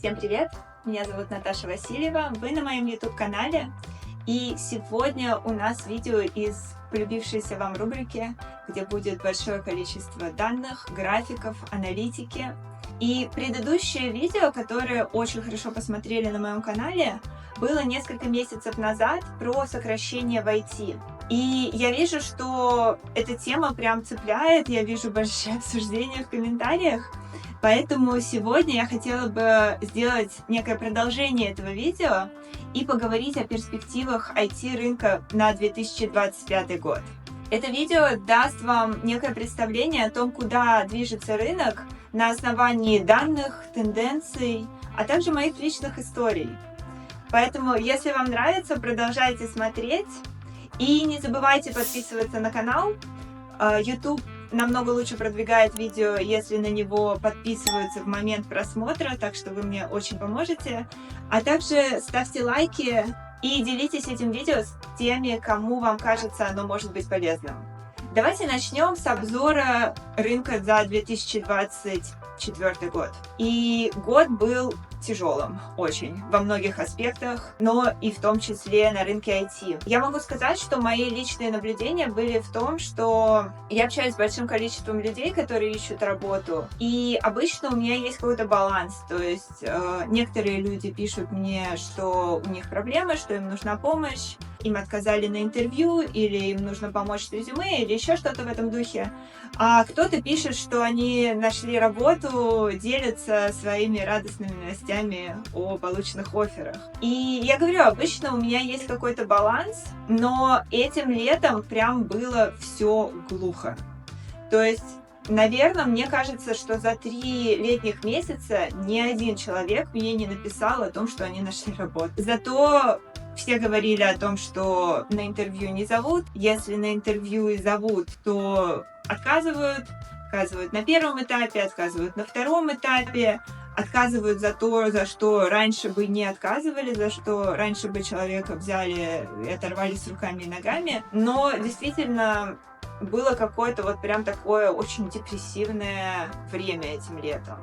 Всем привет! Меня зовут Наташа Васильева, вы на моем YouTube-канале, и сегодня у нас видео из полюбившейся вам рубрики, где будет большое количество данных, графиков, аналитики. И предыдущее видео, которое очень хорошо посмотрели на моем канале, было несколько месяцев назад про сокращение в IT. И я вижу, что эта тема прям цепляет, я вижу большие обсуждения в комментариях. Поэтому сегодня я хотела бы сделать некое продолжение этого видео и поговорить о перспективах IT-рынка на 2025 год. Это видео даст вам некое представление о том, куда движется рынок на основании данных, тенденций, а также моих личных историй. Поэтому, если вам нравится, продолжайте смотреть и не забывайте подписываться на канал. YouTube намного лучше продвигает видео, если на него подписываются в момент просмотра, так что вы мне очень поможете. А также ставьте лайки и делитесь этим видео с теми, кому вам кажется оно может быть полезным. Давайте начнем с обзора рынка за 2024 год. И год был тяжелым очень во многих аспектах, но и в том числе на рынке IT. Я могу сказать, что мои личные наблюдения были в том, что я общаюсь с большим количеством людей, которые ищут работу, и обычно у меня есть какой-то баланс, то есть некоторые люди пишут мне, что у них проблемы, что им нужна помощь, им отказали на интервью, или им нужно помочь с резюме, или еще что-то в этом духе. А кто-то пишет, что они нашли работу, делятся своими радостными новостями о полученных офферах. И я говорю, обычно у меня есть какой-то баланс, но этим летом прям было все глухо. То есть, наверное, мне кажется, что за 3 летних месяца ни один человек мне не написал о том, что они нашли работу. Зато все говорили о том, что на интервью не зовут. Если на интервью и зовут, то отказывают на первом этапе, отказывают на втором этапе, отказывают за то, за что раньше бы не отказывали, за что раньше бы человека взяли и оторвали с руками и ногами. Но действительно было какое-то вот прям такое очень депрессивное время этим летом.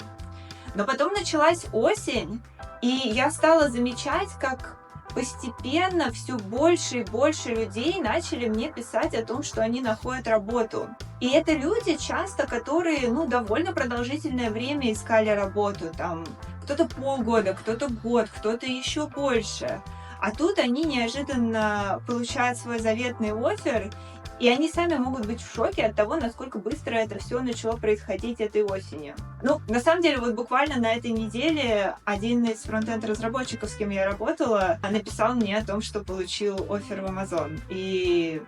Но потом началась осень, и я стала замечать, как постепенно все больше и больше людей начали мне писать о том, что они находят работу. И это люди часто, которые, довольно продолжительное время искали работу. Там кто-то полгода, кто-то год, кто-то еще больше. А тут они неожиданно получают свой заветный оффер, и они сами могут быть в шоке от того, насколько быстро это все начало происходить этой осенью. На самом деле, вот буквально на этой неделе один из фронтенд-разработчиков, с кем я работала, написал мне о том, что получил оффер в Amazon. И,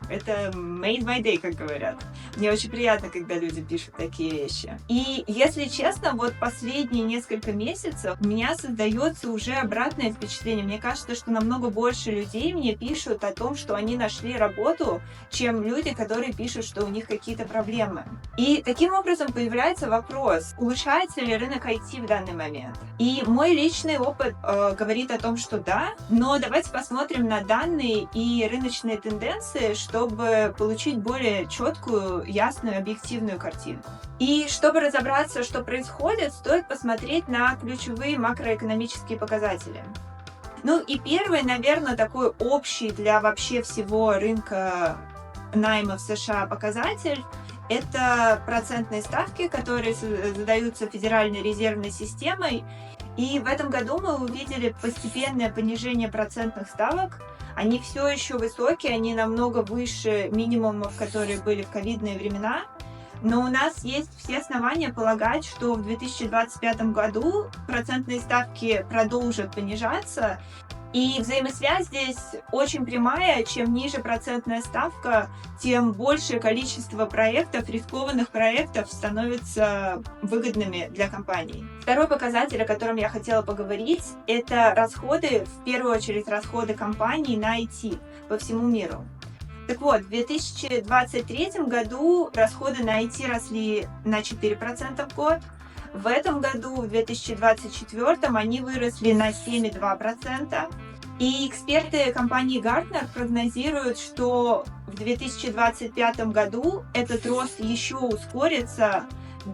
это made my day, как говорят. Мне очень приятно, когда люди пишут такие вещи. И, если честно, вот последние несколько месяцев у меня создается уже обратное впечатление. Мне кажется, что намного больше людей мне пишут о том, что они нашли работу, чем люди, которые пишут, что у них какие-то проблемы. И таким образом появляется вопрос, улучшается ли рынок IT в данный момент. И мой личный опыт говорит о том, что да, но давайте посмотрим на данные и рыночные тенденции, чтобы получить более четкую, ясную, объективную картинку. И чтобы разобраться, что происходит, стоит посмотреть на ключевые макроэкономические показатели. И первый, наверное, такой общий для вообще всего рынка найма в США показатель – это процентные ставки, которые задаются Федеральной резервной системой. И в этом году мы увидели постепенное понижение процентных ставок. Они все еще высокие, они намного выше минимумов, которые были в ковидные времена. Но у нас есть все основания полагать, что в 2025 году процентные ставки продолжат понижаться. И взаимосвязь здесь очень прямая. Чем ниже процентная ставка, тем большее количество проектов, рискованных проектов, становятся выгодными для компаний. Второй показатель, о котором я хотела поговорить, это расходы, в первую очередь расходы компаний на IT по всему миру. Так вот, в 2023 году расходы на IT росли на 4% в год. В этом году, в 2024, они выросли на 7,2%. И эксперты компании Gartner прогнозируют, что в 2025 году этот рост еще ускорится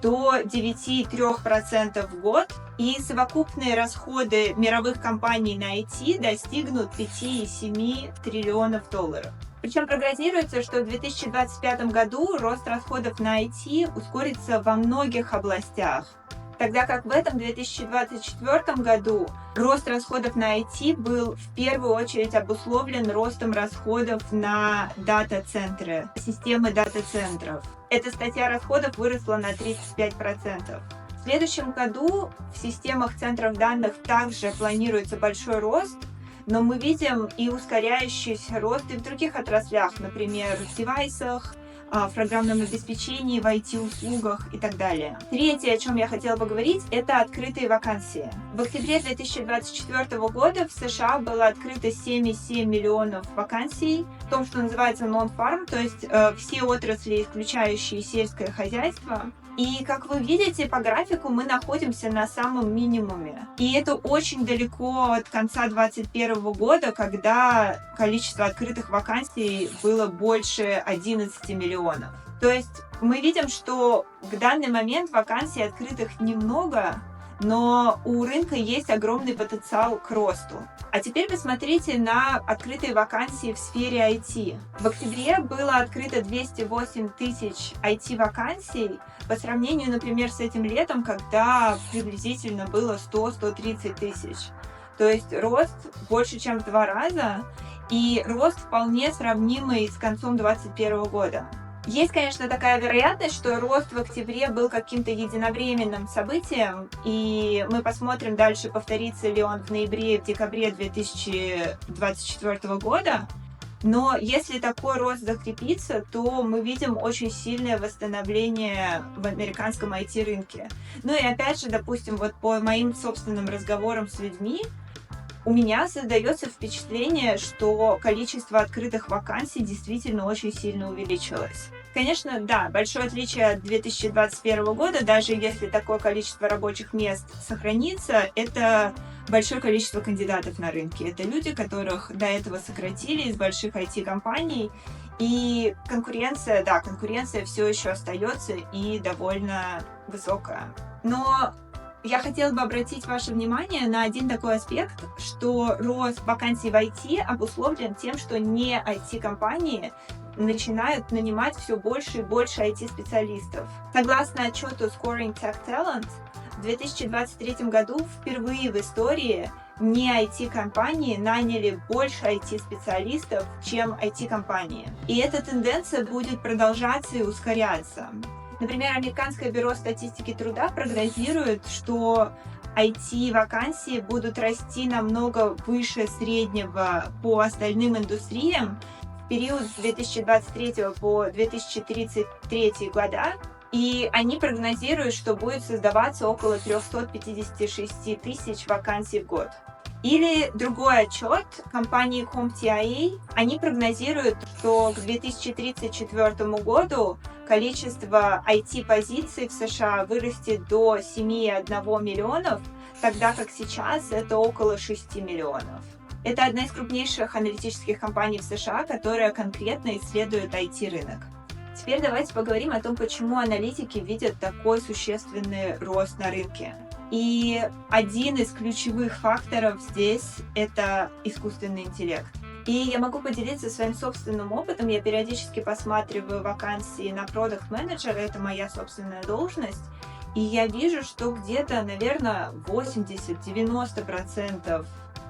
до 9,3% в год, и совокупные расходы мировых компаний на IT достигнут 5,7 триллионов долларов. Причем прогнозируется, что в 2025 году рост расходов на IT ускорится во многих областях, тогда как в этом 2024 году рост расходов на IT был в первую очередь обусловлен ростом расходов на дата-центры, системы дата-центров. Эта статья расходов выросла на 35%. В следующем году в системах центров данных также планируется большой рост, но мы видим и ускоряющийся рост и в других отраслях, например, в девайсах, в программном обеспечении, в IT-услугах и так далее. Третье, о чем я хотела поговорить, это открытые вакансии. В октябре 2024 года в США было открыто 7,7 миллионов вакансий в том, что называется non-farm, то есть все отрасли, исключающие сельское хозяйство. И, как вы видите по графику, мы находимся на самом минимуме. И это очень далеко от конца 2021 года, когда количество открытых вакансий было больше 11 миллионов. То есть мы видим, что в данный момент вакансий открытых немного, но у рынка есть огромный потенциал к росту. А теперь посмотрите на открытые вакансии в сфере IT. В октябре было открыто 208 тысяч IT-вакансий по сравнению, например, с этим летом, когда приблизительно было 100-130 тысяч. То есть рост больше, чем в 2 раза, и рост вполне сравнимый с концом 2021 года. Есть, конечно, такая вероятность, что рост в октябре был каким-то единовременным событием, и мы посмотрим дальше, повторится ли он в ноябре и в декабре 2024 года. Но если такой рост закрепится, то мы видим очень сильное восстановление в американском IT-рынке. Ну и опять же, допустим, вот по моим собственным разговорам с людьми, у меня создается впечатление, что количество открытых вакансий действительно очень сильно увеличилось. Конечно, да, большое отличие от 2021 года, даже если такое количество рабочих мест сохранится, это большое количество кандидатов на рынке. Это люди, которых до этого сократили из больших IT-компаний, и конкуренция все еще остается и довольно высокая. Но я хотела бы обратить ваше внимание на один такой аспект, что рост вакансий в IT обусловлен тем, что не IT-компании начинают нанимать все больше и больше IT-специалистов. Согласно отчету Scoring Tech Talent, в 2023 году впервые в истории не IT-компании наняли больше IT-специалистов, чем IT-компании. И эта тенденция будет продолжаться и ускоряться. Например, Американское бюро статистики труда прогнозирует, что IT-вакансии будут расти намного выше среднего по остальным индустриям в период с 2023 по 2033 года, и они прогнозируют, что будет создаваться около 356 тысяч вакансий в год. Или другой отчет компании CompTIA, они прогнозируют, что к 2034 году количество IT-позиций в США вырастет до 7,1 миллионов, тогда как сейчас это около 6 миллионов. Это одна из крупнейших аналитических компаний в США, которая конкретно исследует IT-рынок. Теперь давайте поговорим о том, почему аналитики видят такой существенный рост на рынке. И один из ключевых факторов здесь – это искусственный интеллект. И я могу поделиться своим собственным опытом. Я периодически посматриваю вакансии на продакт-менеджера, это моя собственная должность. И я вижу, что где-то, наверное, 80-90%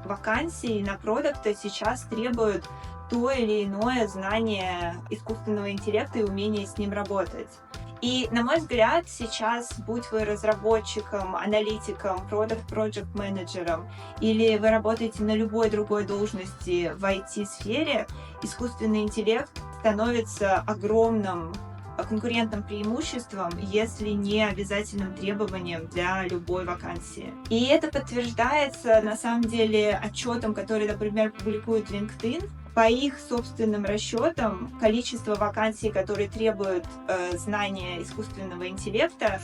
вакансий на продукта сейчас требуют то или иное знание искусственного интеллекта и умение с ним работать. И, на мой взгляд, сейчас, будь вы разработчиком, аналитиком, продакт-проджект-менеджером, или вы работаете на любой другой должности в IT-сфере, искусственный интеллект становится огромным конкурентным преимуществом, если не обязательным требованием для любой вакансии. И это подтверждается, на самом деле, отчетом, который, например, публикует LinkedIn. По их собственным расчетам, количество вакансий, которые требуют знания искусственного интеллекта,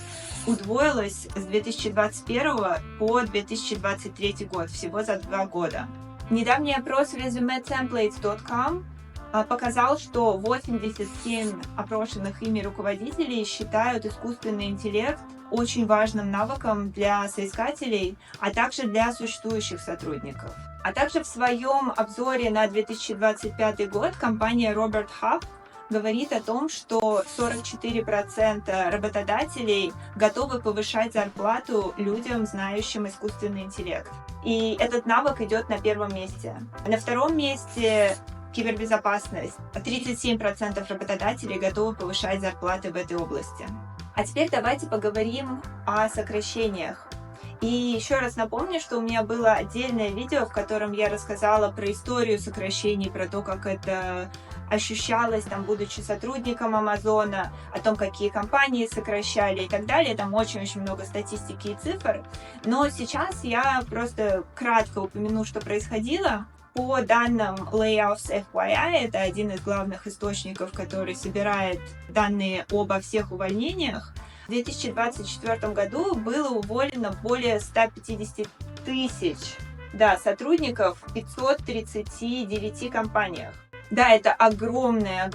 удвоилось с 2021 по 2023 год, всего за 2 года. Недавний опрос resumetemplates.com показал, что 87 опрошенных ими руководителей считают искусственный интеллект очень важным навыком для соискателей, а также для существующих сотрудников. А также в своем обзоре на 2025 год компания Robert Half говорит о том, что 44% работодателей готовы повышать зарплату людям, знающим искусственный интеллект. И этот навык идет на первом месте. На втором месте кибербезопасность. 37% работодателей готовы повышать зарплаты в этой области. А теперь давайте поговорим о сокращениях. И еще раз напомню, что у меня было отдельное видео, в котором я рассказала про историю сокращений, про то, как это ощущалось, там, будучи сотрудником Амазона, о том, какие компании сокращали и так далее. Там очень-очень много статистики и цифр. Но сейчас я просто кратко упомяну, что происходило. По данным Layoffs FYI, это один из главных источников, который собирает данные обо всех увольнениях, в 2024 году было уволено более 150 тысяч сотрудников в 539 компаниях. Да, это огромная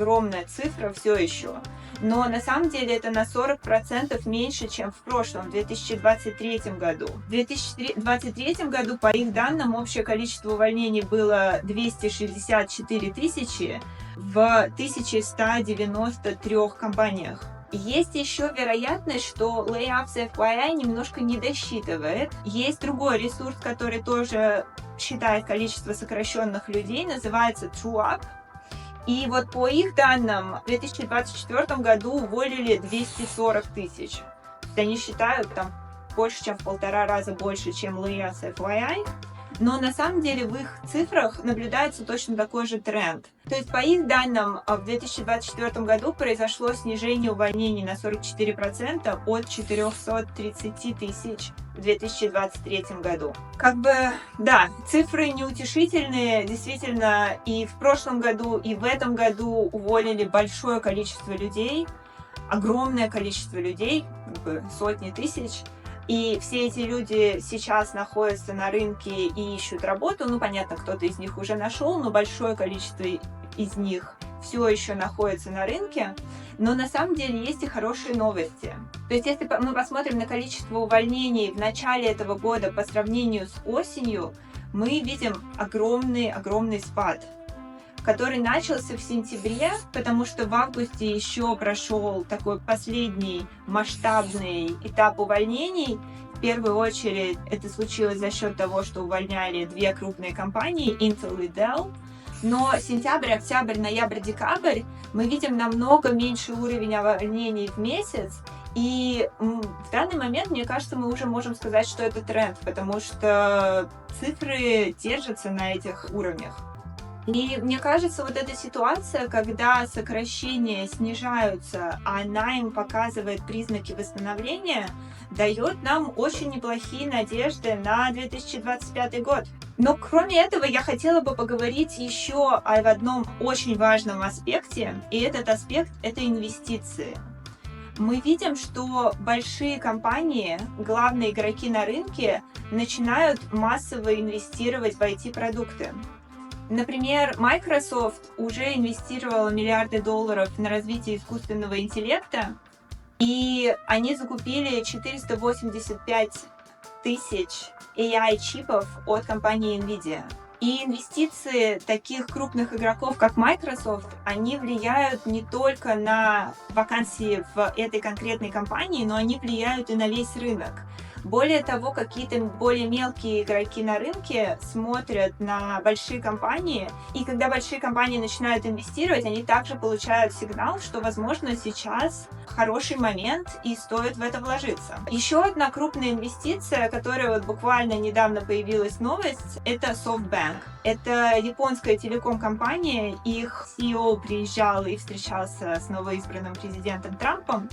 цифра все еще, но на самом деле это на 40% меньше, чем в прошлом, в 2023 году. В 2023 году, по их данным, общее количество увольнений было 264 тысячи в 1193 компаниях. Есть еще вероятность, что Layoffs FYI немножко не досчитывает. Есть другой ресурс, который тоже считает количество сокращенных людей, называется TrueUp. И вот по их данным, в 2024 году уволили 240 тысяч. То есть они считают там больше, чем в 1,5 раза больше, чем Layoffs FYI. Но на самом деле в их цифрах наблюдается точно такой же тренд. То есть по их данным в 2024 году произошло снижение увольнений на 44% от 430 тысяч в 2023 году. Да, цифры неутешительные, действительно, и в прошлом году, и в этом году уволили большое количество людей, огромное количество людей, сотни тысяч. И все эти люди сейчас находятся на рынке и ищут работу. Ну, понятно, кто-то из них уже нашел, но большое количество из них все еще находится на рынке. Но на самом деле есть и хорошие новости. То есть, если мы посмотрим на количество увольнений в начале этого года по сравнению с осенью, мы видим огромный спад, который начался в сентябре, потому что в августе еще прошел такой последний масштабный этап увольнений. В первую очередь это случилось за счет того, что увольняли две крупные компании, Intel и Dell. Но сентябрь, октябрь, ноябрь, декабрь мы видим намного меньший уровень увольнений в месяц. И в данный момент, мне кажется, мы уже можем сказать, что это тренд, потому что цифры держатся на этих уровнях. И мне кажется, вот эта ситуация, когда сокращения снижаются, а найм показывает признаки восстановления, дает нам очень неплохие надежды на 2025 год. Но кроме этого, я хотела бы поговорить еще об одном очень важном аспекте, и этот аспект – это инвестиции. Мы видим, что большие компании, главные игроки на рынке, начинают массово инвестировать в IT-продукты. Например, Microsoft уже инвестировала миллиарды долларов на развитие искусственного интеллекта, и они закупили 485 тысяч AI-чипов от компании NVIDIA. И инвестиции таких крупных игроков, как Microsoft, они влияют не только на вакансии в этой конкретной компании, но они влияют и на весь рынок. Более того, какие-то более мелкие игроки на рынке смотрят на большие компании, и когда большие компании начинают инвестировать, они также получают сигнал, что, возможно, сейчас хороший момент и стоит в это вложиться. Еще одна крупная инвестиция, которая вот буквально недавно появилась новость, это SoftBank. Это японская телеком-компания, их CEO приезжал и встречался с новоизбранным президентом Трампом.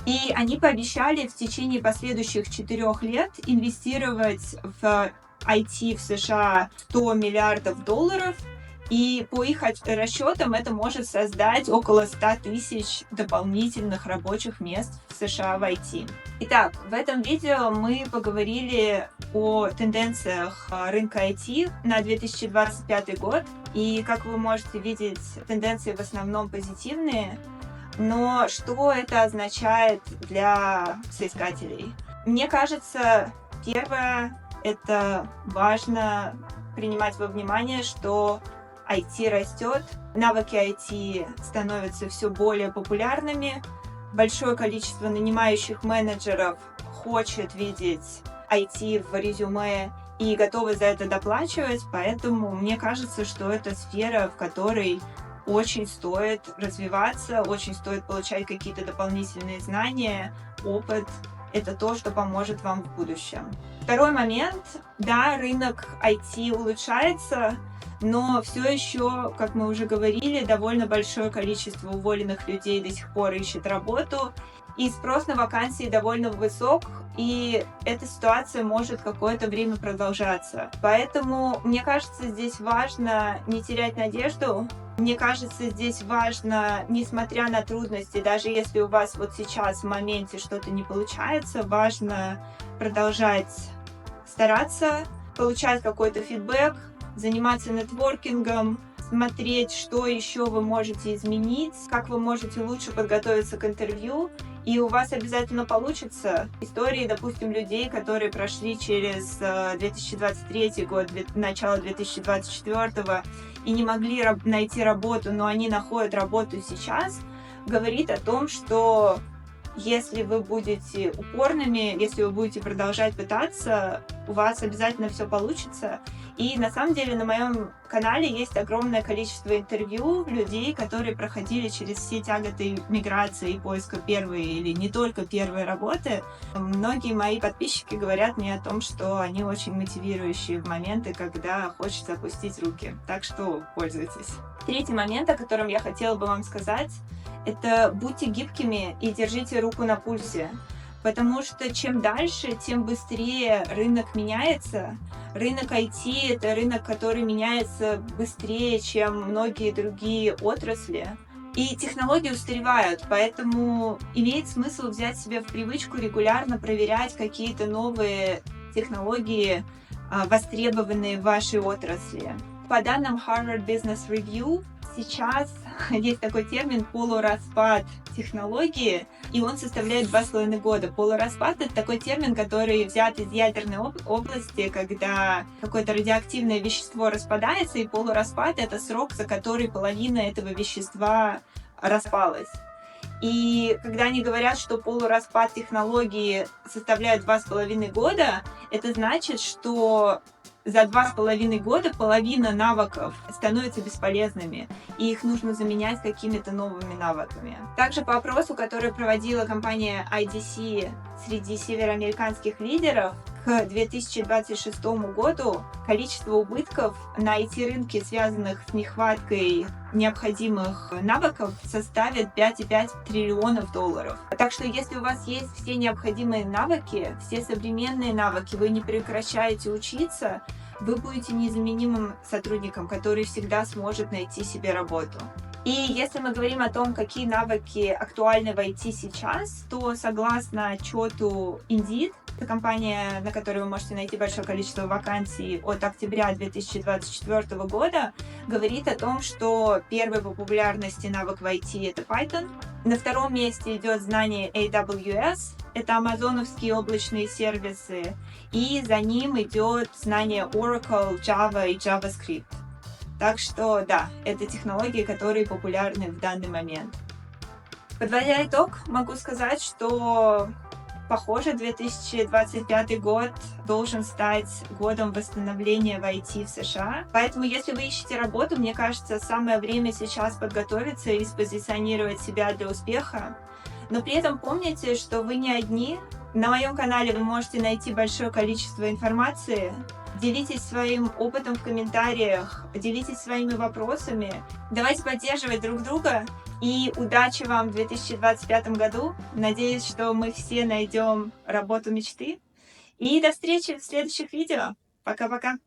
И они пообещали в течение последующих 4 лет инвестировать в IT в США $100 миллиардов, И по их расчетам это может создать около 100 тысяч дополнительных рабочих мест в США в IT. Итак, в этом видео мы поговорили о тенденциях рынка IT на 2025 год. И, как вы можете видеть, тенденции в основном позитивные. Но что это означает для соискателей? Мне кажется, первое, это важно принимать во внимание, что IT растет, навыки IT становятся все более популярными, большое количество нанимающих менеджеров хочет видеть IT в резюме и готовы за это доплачивать, поэтому мне кажется, что это сфера, в которой очень стоит развиваться, очень стоит получать какие-то дополнительные знания, опыт. Это то, что поможет вам в будущем. Второй момент. Да, рынок IT улучшается, но все еще, как мы уже говорили, довольно большое количество уволенных людей до сих пор ищет работу, и спрос на вакансии довольно высок, и эта ситуация может какое-то время продолжаться. Поэтому, мне кажется, здесь важно не терять надежду. Мне кажется, здесь важно, несмотря на трудности, даже если у вас вот сейчас в моменте что-то не получается, важно продолжать стараться, получать какой-то фидбэк, заниматься нетворкингом, смотреть, что еще вы можете изменить, как вы можете лучше подготовиться к интервью, и у вас обязательно получится. Истории, допустим, людей, которые прошли через 2023 год, начало 2024 и не могли найти работу, но они находят работу сейчас, говорит о том, что если вы будете упорными, если вы будете продолжать пытаться, у вас обязательно все получится. И на самом деле на моем канале есть огромное количество интервью людей, которые проходили через все тяготы миграции и поиска первой или не только первой работы. Многие мои подписчики говорят мне о том, что они очень мотивирующие в моменты, когда хочется опустить руки. Так что пользуйтесь. Третий момент, о котором я хотела бы вам сказать, это будьте гибкими и держите руку на пульсе, потому что чем дальше, тем быстрее рынок меняется. Рынок IT – это рынок, который меняется быстрее, чем многие другие отрасли. И технологии устаревают, поэтому имеет смысл взять себе в привычку регулярно проверять какие-то новые технологии, востребованные в вашей отрасли. По данным Harvard Business Review, сейчас есть такой термин полураспад технологии, и он составляет 2,5 года. Полураспад — это такой термин, который взят из ядерной области, когда какое-то радиоактивное вещество распадается, и полураспад — это срок, за который половина этого вещества распалась. И когда они говорят, что полураспад технологии составляет 2,5 года, это значит, что за 2,5 года половина навыков становятся бесполезными, и их нужно заменять какими-то новыми навыками. Также по опросу, который проводила компания IDC среди североамериканских лидеров, к 2026 году количество убытков на IT-рынке, связанных с нехваткой необходимых навыков, составит 5,5 триллионов долларов. Так что если у вас есть все необходимые навыки, все современные навыки, вы не прекращаете учиться, вы будете незаменимым сотрудником, который всегда сможет найти себе работу. И если мы говорим о том, какие навыки актуальны в IT сейчас, то согласно отчету Indeed, это компания, на которой вы можете найти большое количество вакансий от октября 2024 года, говорит о том, что первый по популярности навык в IT — это Python. На втором месте идет знание AWS, это амазоновские облачные сервисы, и за ним идет знание Oracle, Java и JavaScript. Так что да, это технологии, которые популярны в данный момент. Подводя итог, могу сказать, что похоже, 2025 год должен стать годом восстановления в IT в США. Поэтому, если вы ищете работу, мне кажется, самое время сейчас подготовиться и спозиционировать себя для успеха. Но при этом помните, что вы не одни. На моем канале вы можете найти большое количество информации. Делитесь своим опытом в комментариях, делитесь своими вопросами. Давайте поддерживать друг друга. И удачи вам в 2025 году. Надеюсь, что мы все найдем работу мечты. И до встречи в следующих видео. Пока-пока.